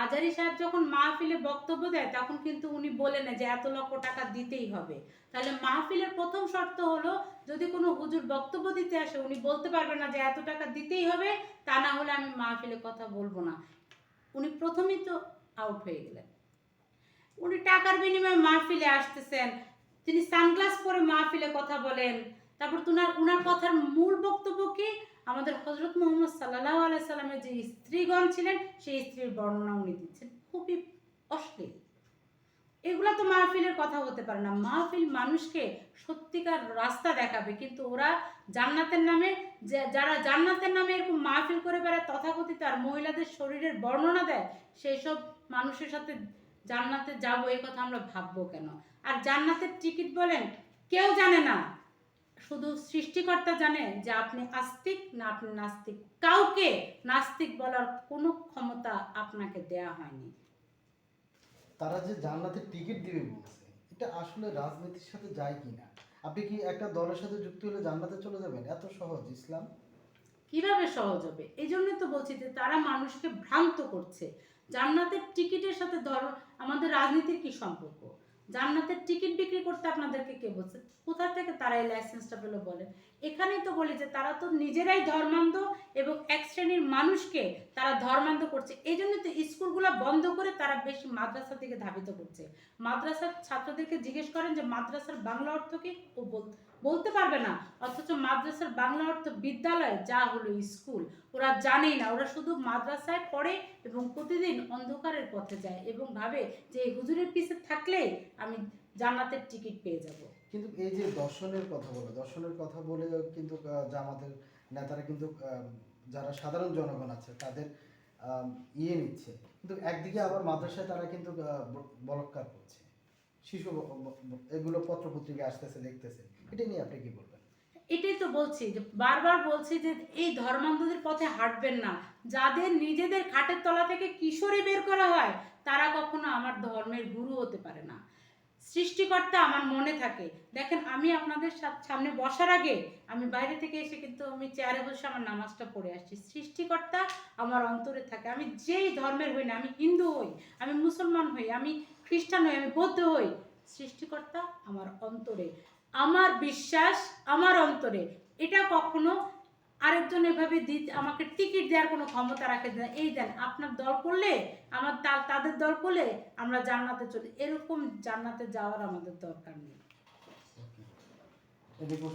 আজারি সাহেব যখন মাহফিলে বক্তব্য দেয় তখন কিন্তু উনি বলে না যে এত লক্ষ টাকা দিতেই হবে। তাহলে মাহফিলের প্রথম শর্ত হলো যদি কোনো হুজুর বক্তব্য দিতে আসে উনি বলতে পারবে না যে এত টাকা দিতেই হবে, তা না হলে আমি মাহফিলে কথা বলবো না। উনি প্রথমেই তো আউট হয়ে গেলেন। উনি টাকার বিনিময়ে মাহফিলে আসতেছেন, তিনি সানগ্লাস পরে মাহফিলে কথা বলেন। তারপর উনার কথার মূল বক্তব্য কি? আমাদের হযরত মুহাম্মদ সাল্লাল্লাহু আলাইহি সাল্লামের যে স্ত্রীগণ ছিলেন সেই স্ত্রীর বর্ণনা উনি দিচ্ছেন, খুবই অশ্লীল। এগুলা তো মাহফিলের কথা হতে পারে না। মাহফিল মানুষকে সত্যিকার রাস্তা দেখাবে, কিন্তু ওরা জান্নাতের নামে, যারা জান্নাতের নামে এরকম মাহফিল করে বেড়ায় তথাকথিত আর মহিলাদের শরীরের বর্ণনা দেয়, সেই সব মানুষের সাথে জান্নাতে যাবো এই কথা আমরা ভাববো কেন? আর জান্নাতের টিকিট বলেন কেউ জানে না, শুধু সৃষ্টিকর্তা জানে যে আপনি আস্তিক না আপনি নাস্তিক। কাউকে নাস্তিক বলার কোনো ক্ষমতা আপনাকে দেয়া হয়নি। তারা যে জান্নাতের টিকিট দিবে বলছে, এটা আসলে রাজনীতির সাথে যায় কিনা? আপনি কি একটা দলের সাথে যুক্ত হলে জান্নাতে চলে যাবেন? এত সহজ ইসলাম? কিভাবে সহজ হবে? এই জন্যই তো বলছি যে তারা মানুষকে ভ্রান্ত করছে। জান্নাতের টিকিটের সাথে আমাদের রাজনীতির কি সম্পর্ক? জান্নাতের টিকিট বিক্রি করতে আপনাদেরকে কে বলছে? কোথা থেকে তারা এই লাইসেন্সটা পেলো বলেন? এখানেই তো বলি যে তারা তো নিজেরাই ধর্মান্ধ এবং এক শ্রেণীর মানুষকে তারা ধর্মান্ধ করছে। এই জন্য তো স্কুলগুলো বন্ধ করে তারা বেশি মাদ্রাসার দিকে ধাবিত করছে। মাদ্রাসার ছাত্রদেরকে জিজ্ঞেস করেন যে মাদ্রাসার বাংলা অর্থ কি? ও বলতে পারবে না। অথচ মাদ্রাসার বাংলা অর্থ বিদ্যালয়, যা হলো স্কুল। ওরা জানেই না, ওরা শুধু মাদ্রাসায় পড়ে এবং প্রতিদিন অন্ধকারের পথে যায় এবং ভাবে যে হুজুরের পিছে থাকলেই আমি জান্নাতের টিকিট পেয়ে যাব। কিন্তু এই যে দর্শনের কথা বলে কিন্তু জামাতের নেতারা কিন্তু যারা সাধারণ জনগণ আছে তাদের ইয়ে নিচ্ছে, কিন্তু একদিকে আবার মাদ্রাসায় তারা কিন্তু বলৎকার করছে, শিশু এগুলো পত্রপত্রিকা আসতেছে, দেখতেছে। এটা নিয়ে আপনি কি বলবেন? এটাই তো বলছি যে বারবার বলছি যে এই ধর্মান্ধদের পথে হাঁটবেন না। যাদের নিজেদের খাটের তলা থেকে কিশোরী বের করা হয় তারা কখনো আমার ধর্মের গুরু হতে পারে না। সৃষ্টিকর্তা আমার মনে থাকে। দেখেন, আমি আপনাদের সামনে বসার আগে আমি বাইরে থেকে এসে কিন্তু আমি চেয়ারে বসে আমার নামাজটা পড়ে আসছি। সৃষ্টিকর্তা আমার অন্তরে থাকে। আমি যেই ধর্মের হই না, আমি হিন্দু হই, আমি মুসলমান হই, আমি খ্রিস্টান হই, আমি বৌদ্ধ হই, সৃষ্টিকর্তা আমার অন্তরে। আমার বিশ্বাস আমার অন্তরে। এটা কখনো আরেকজন এভাবে আমাকে টিকিট দেওয়ার কোনো ক্ষমতা রাখে না। এই দেন আপনার দল করলে, আমার তাদের দল করলে আমরা জান্নাতে চলি, এরকম জান্নাতে যাওয়ার আমাদের দরকার নেই। এদিকে